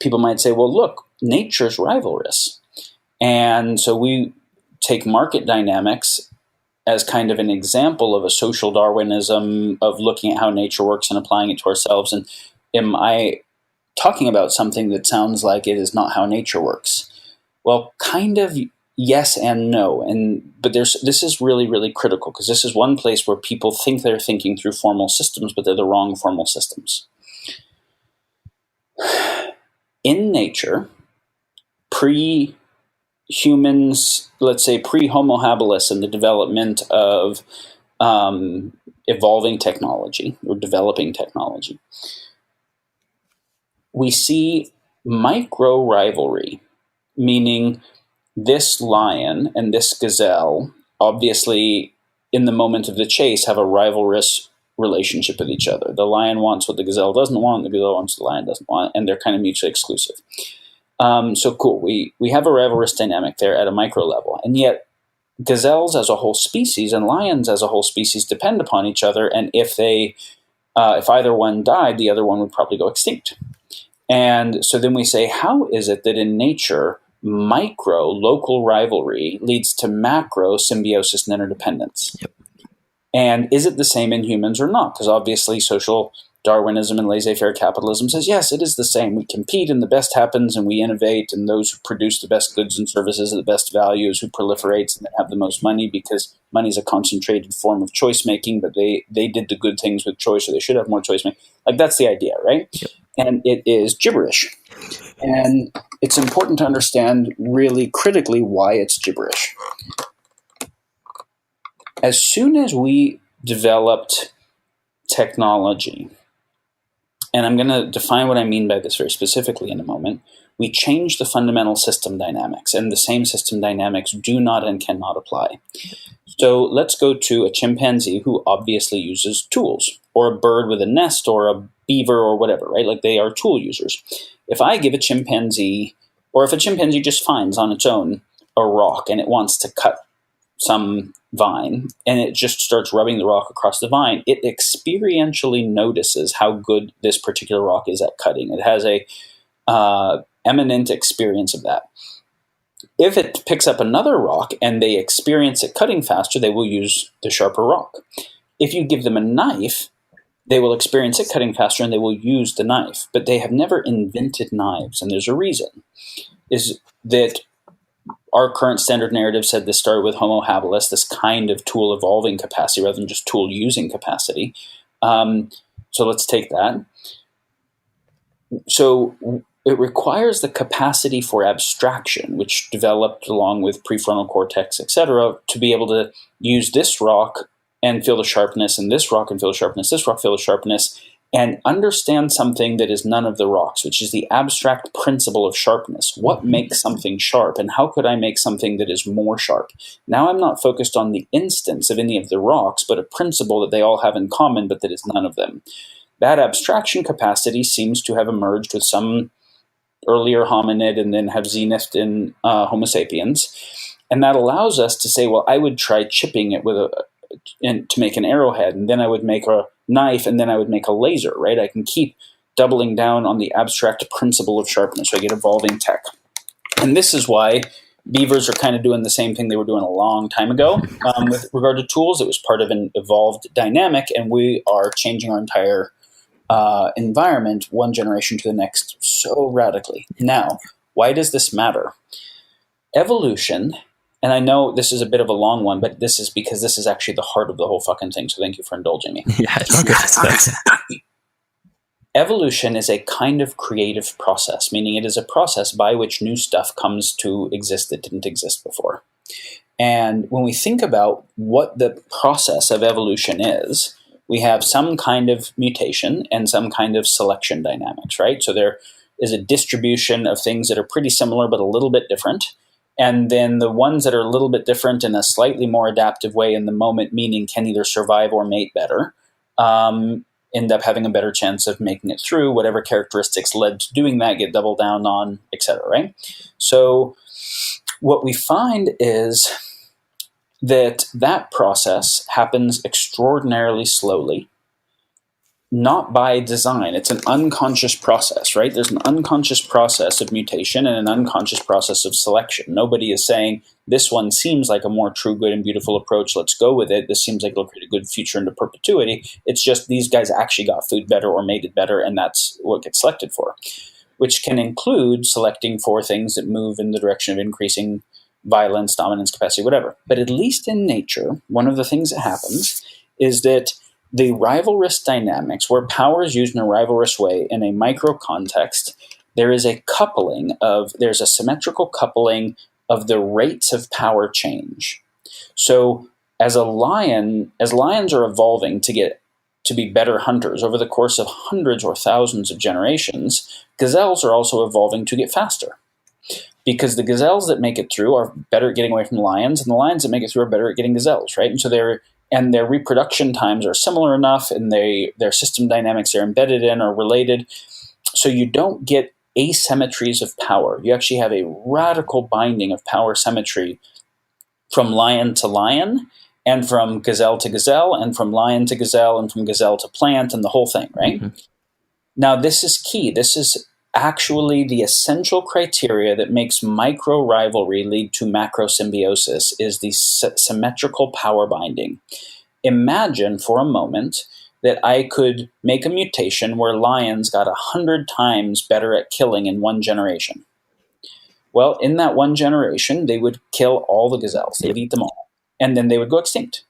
people might say, well, look, nature's rivalrous. And so we take market dynamics as kind of an example of a social Darwinism of looking at how nature works and applying it to ourselves. And am I talking about something that sounds like it is not how nature works? Well, kind of yes and no. But this is really, really critical, because this is one place where people think they're thinking through formal systems, but they're the wrong formal systems. In nature, pre-humans, let's say pre-Homo habilis and the development of evolving technology or developing technology, we see micro rivalry, meaning this lion and this gazelle obviously in the moment of the chase have a rivalrous relationship with each other. The lion wants what the gazelle doesn't want, the gazelle wants what the lion doesn't want, and they're kind of mutually exclusive. So cool, we have a rivalrous dynamic there at a micro level, and yet gazelles as a whole species and lions as a whole species depend upon each other, and if either one died, the other one would probably go extinct. And so then we say, how is it that in nature, micro local rivalry leads to macro symbiosis and interdependence? Yep. And is it the same in humans or not? Because obviously social Darwinism and laissez-faire capitalism says, yes, it is the same. We compete and the best happens and we innovate, and those who produce the best goods and services at the best values who proliferates and have the most money, because money is a concentrated form of choice making, but they did the good things with choice, so they should have more choice making. Like, that's the idea, right? Yep. And it is gibberish. And it's important to understand really critically why it's gibberish. As soon as we developed technology, and I'm going to define what I mean by this very specifically in a moment, we change the fundamental system dynamics, and the same system dynamics do not and cannot apply. So let's go to a chimpanzee who obviously uses tools, or a bird with a nest, or a beaver, or whatever, right? Like, they are tool users. If I give a chimpanzee, or if a chimpanzee just finds on its own a rock and it wants to cut some vine, and it just starts rubbing the rock across the vine, it experientially notices how good this particular rock is at cutting. It has a eminent experience of that. If it picks up another rock and they experience it cutting faster, they will use the sharper rock. If you give them a knife, they will experience it cutting faster and they will use the knife. But they have never invented knives, and there's a reason. Is that our current standard narrative said this started with Homo habilis, this kind of tool evolving capacity rather than just tool using capacity. So let's take that. So it requires the capacity for abstraction, which developed along with prefrontal cortex, etc., to be able to use this rock and feel the sharpness, and this rock and feel the sharpness, this rock, feel the sharpness, and understand something that is none of the rocks, which is the abstract principle of sharpness. What makes something sharp, and how could I make something that is more sharp? Now I'm not focused on the instance of any of the rocks, but a principle that they all have in common, but that is none of them. That abstraction capacity seems to have emerged with some earlier hominid and then have zenithed in Homo sapiens. And that allows us to say, well, I would try chipping it with to make an arrowhead, and then I would make a knife, and then I would make a laser, right? I can keep doubling down on the abstract principle of sharpness, so I get evolving tech. And this is why beavers are kind of doing the same thing they were doing a long time ago with regard to tools. It was part of an evolved dynamic, and we are changing our entire environment one generation to the next so radically. Now, why does this matter? Evolution, and I know this is a bit of a long one, but this is because this is actually the heart of the whole fucking thing, so thank you for indulging me. Yeah, it's okay. Evolution is a kind of creative process, meaning it is a process by which new stuff comes to exist that didn't exist before. And when we think about what the process of evolution is, we have some kind of mutation and some kind of selection dynamics, right? So there is a distribution of things that are pretty similar but a little bit different. And then the ones that are a little bit different in a slightly more adaptive way in the moment, meaning can either survive or mate better, end up having a better chance of making it through. Whatever characteristics led to doing that get doubled down on, etc., right? So what we find is that process happens extraordinarily slowly. not by design. It's an unconscious process, right? There's an unconscious process of mutation and an unconscious process of selection. Nobody is saying, this one seems like a more true, good, and beautiful approach. Let's go with it. This seems like it'll create a good future into perpetuity. It's just these guys actually got food better or made it better, and that's what gets selected for, which can include selecting for things that move in the direction of increasing violence, dominance, capacity, whatever. But at least in nature, one of the things that happens is that the rivalrous dynamics, where power is used in a rivalrous way in a micro context, there's a symmetrical coupling of the rates of power change. So as lions are evolving to be better hunters over the course of hundreds or thousands of generations, gazelles are also evolving to get faster. Because the gazelles that make it through are better at getting away from lions, and the lions that make it through are better at getting gazelles, right? And so their reproduction times are similar enough, and their system dynamics they're embedded in are related. So you don't get asymmetries of power. You actually have a radical binding of power symmetry from lion to lion, and from gazelle to gazelle, and from lion to gazelle, and from gazelle to plant, and the whole thing, right? Mm-hmm. Now, this is key. This is actually the essential criteria that makes micro-rivalry lead to macro-symbiosis, is the symmetrical power binding. Imagine for a moment that I could make a mutation where lions got 100 times better at killing in one generation. Well, in that one generation, they would kill all the gazelles. They would eat them all. And then they would go extinct.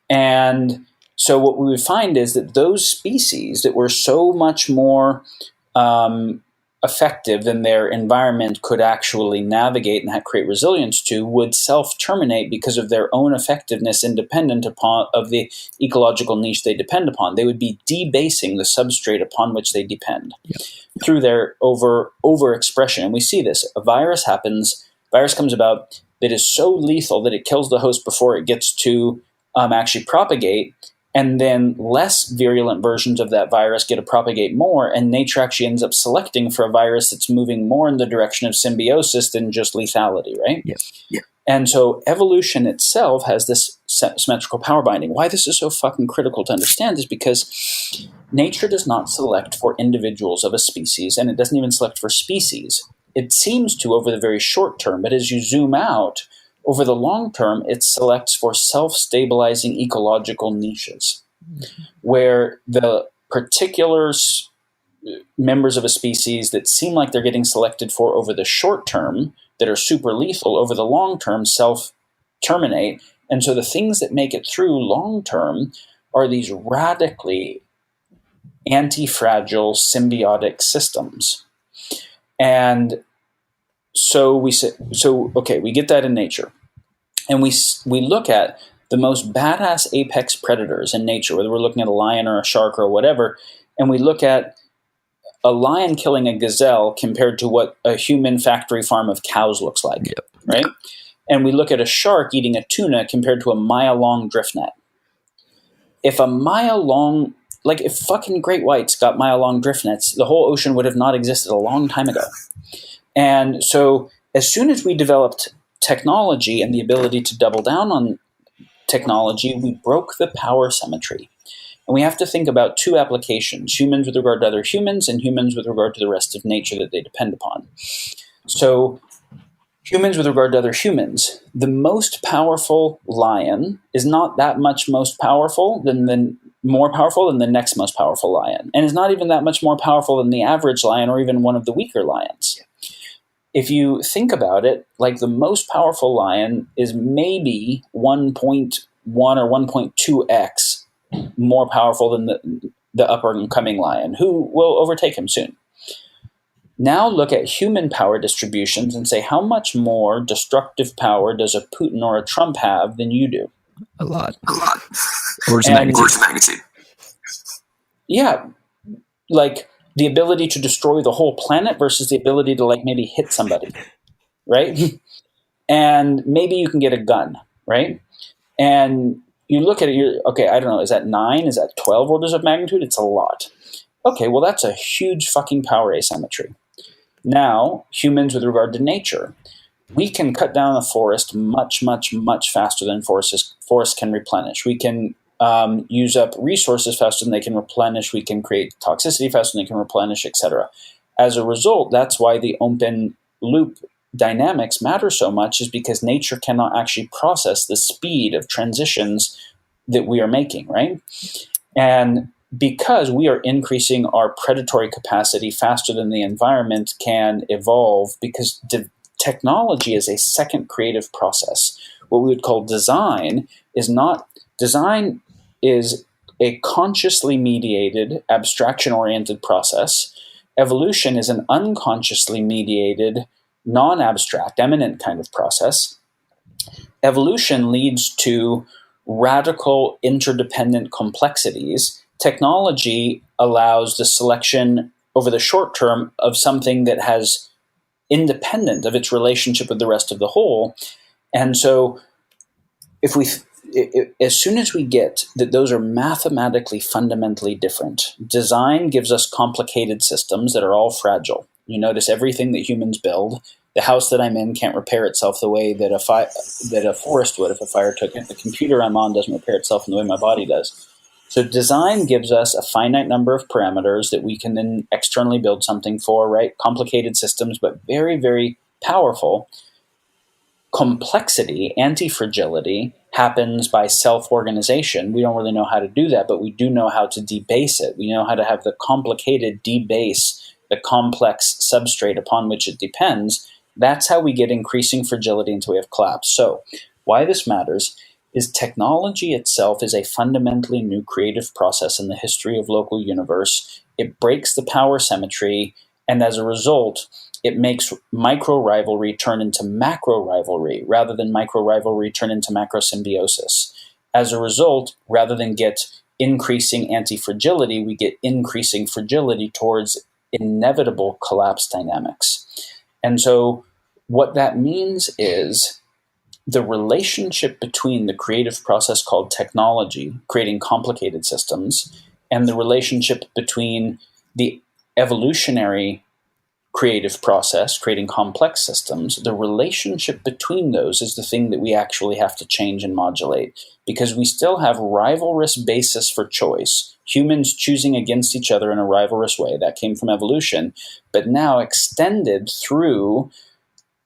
And so what we would find is that those species that were so much more effective than their environment could actually navigate and create resilience to would self-terminate because of their own effectiveness independent of the ecological niche they depend upon. They would be debasing the substrate upon which they depend through their overexpression. And we see this. A virus comes about that is so lethal that it kills the host before it gets to actually propagate. And then less virulent versions of that virus get to propagate more, and nature actually ends up selecting for a virus that's moving more in the direction of symbiosis than just lethality, right? Yeah. And so evolution itself has this symmetrical power binding. Why this is so fucking critical to understand is because nature does not select for individuals of a species, and it doesn't even select for species. It seems to over the very short term, but as you zoom out, over the long term, it selects for self-stabilizing ecological niches, where the particular members of a species that seem like they're getting selected for over the short term, that are super lethal, over the long term self-terminate. And so the things that make it through long term are these radically anti-fragile symbiotic systems. And so we get that in nature. And we look at the most badass apex predators in nature, whether we're looking at a lion or a shark or whatever, and we look at a lion killing a gazelle compared to what a human factory farm of cows looks like, right? And we look at a shark eating a tuna compared to a mile-long drift net. If fucking great whites got mile-long drift nets, the whole ocean would have not existed a long time ago. And so as soon as we developed technology and the ability to double down on technology, we broke the power symmetry. And we have to think about two applications, humans with regard to other humans and humans with regard to the rest of nature that they depend upon. So humans with regard to other humans, the most powerful lion is not that much more powerful than the next most powerful lion. And is not even that much more powerful than the average lion or even one of the weaker lions. If you think about it, like the most powerful lion is maybe 1.1 or 1.2x more powerful than the up and coming lion, who will overtake him soon. Now look at human power distributions and say, how much more destructive power does a Putin or a Trump have than you do? A lot. Orders of magnitude. Yeah. Like the ability to destroy the whole planet versus the ability to maybe hit somebody, right? And maybe you can get a gun, right? And you look at it, I don't know, is that 9? Is that 12 orders of magnitude? It's a lot. Okay, well, that's a huge fucking power asymmetry. Now, humans with regard to nature, we can cut down a forest much, much, much faster than forests can replenish. We can use up resources faster than they can replenish. We can create toxicity faster than they can replenish, etc. As a result, that's why the open loop dynamics matter so much, is because nature cannot actually process the speed of transitions that we are making, right? And because we are increasing our predatory capacity faster than the environment can evolve, because technology is a second creative process. What we would call design is a consciously mediated, abstraction-oriented process. Evolution is an unconsciously mediated, non-abstract, eminent kind of process. Evolution leads to radical interdependent complexities. Technology allows the selection over the short term of something that has independent of its relationship with the rest of the whole. And so as soon as we get that those are mathematically fundamentally different, design gives us complicated systems that are all fragile. You notice everything that humans build. The house that I'm in can't repair itself the way that a forest would if a fire took it. The computer I'm on doesn't repair itself in the way my body does. So design gives us a finite number of parameters that we can then externally build something for, right? Complicated systems, but very, very powerful. Complexity, anti-fragility, happens by self-organization. We don't really know how to do that, but we do know how to debase it. We know how to have the complicated debase the complex substrate upon which it depends. That's how we get increasing fragility until we have collapse. So why this matters is technology itself is a fundamentally new creative process in the history of local universe. It breaks the power symmetry, and as a result, it makes micro-rivalry turn into macro-rivalry, rather than micro-rivalry turn into macro-symbiosis. As a result, rather than get increasing anti-fragility, we get increasing fragility towards inevitable collapse dynamics. And so what that means is the relationship between the creative process called technology, creating complicated systems, and the relationship between the evolutionary creative process, creating complex systems, the relationship between those is the thing that we actually have to change and modulate, because we still have rivalrous basis for choice, humans choosing against each other in a rivalrous way. That came from evolution, but now extended through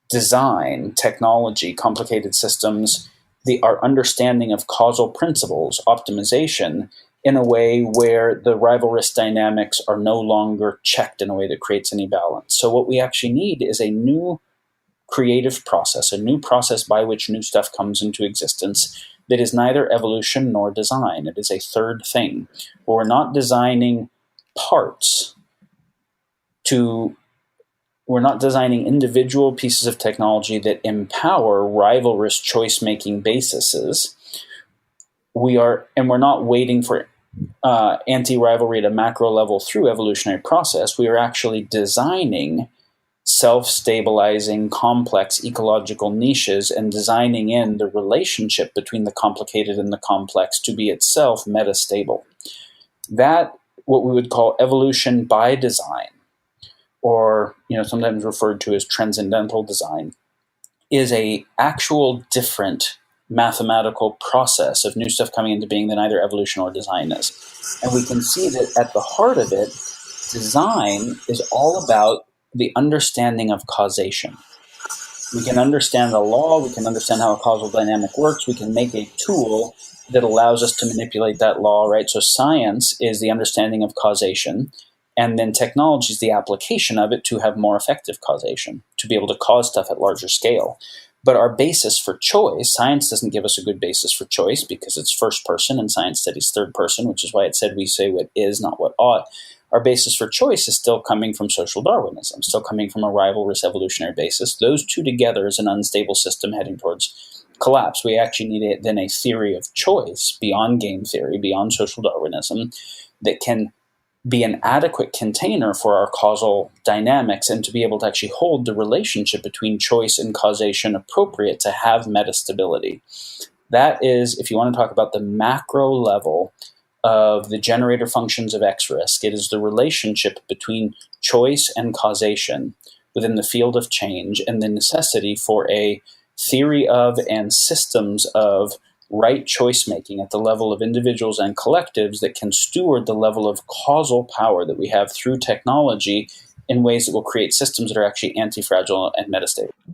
design, technology, complicated systems, our understanding of causal principles, optimization, in a way where the rivalrous dynamics are no longer checked in a way that creates any balance. So what we actually need is a new creative process, a new process by which new stuff comes into existence that is neither evolution nor design. It is a third thing. We're not designing parts we're not designing individual pieces of technology that empower rivalrous choice-making bases. We're not waiting for anti-rivalry at a macro level through evolutionary process. We are actually designing self-stabilizing, complex ecological niches and designing in the relationship between the complicated and the complex to be itself metastable. That, what we would call evolution by design, or sometimes referred to as transcendental design, is a actual different mathematical process of new stuff coming into being than either evolution or design is. And we can see that at the heart of it, design is all about the understanding of causation. We can understand the law, we can understand how a causal dynamic works, we can make a tool that allows us to manipulate that law, right? So science is the understanding of causation, and then technology is the application of it to have more effective causation, to be able to cause stuff at larger scale. But our basis for choice, science doesn't give us a good basis for choice because it's first person and science studies third person, which is why it said we say what is, not what ought. Our basis for choice is still coming from social Darwinism, still coming from a rivalrous evolutionary basis. Those two together is an unstable system heading towards collapse. We actually need then a theory of choice beyond game theory, beyond social Darwinism, that can be an adequate container for our causal dynamics and to be able to actually hold the relationship between choice and causation appropriate to have metastability. That is, if you want to talk about the macro level of the generator functions of X-risk, it is the relationship between choice and causation within the field of change and the necessity for a theory of and systems of right choice making at the level of individuals and collectives that can steward the level of causal power that we have through technology in ways that will create systems that are actually anti-fragile and metastable.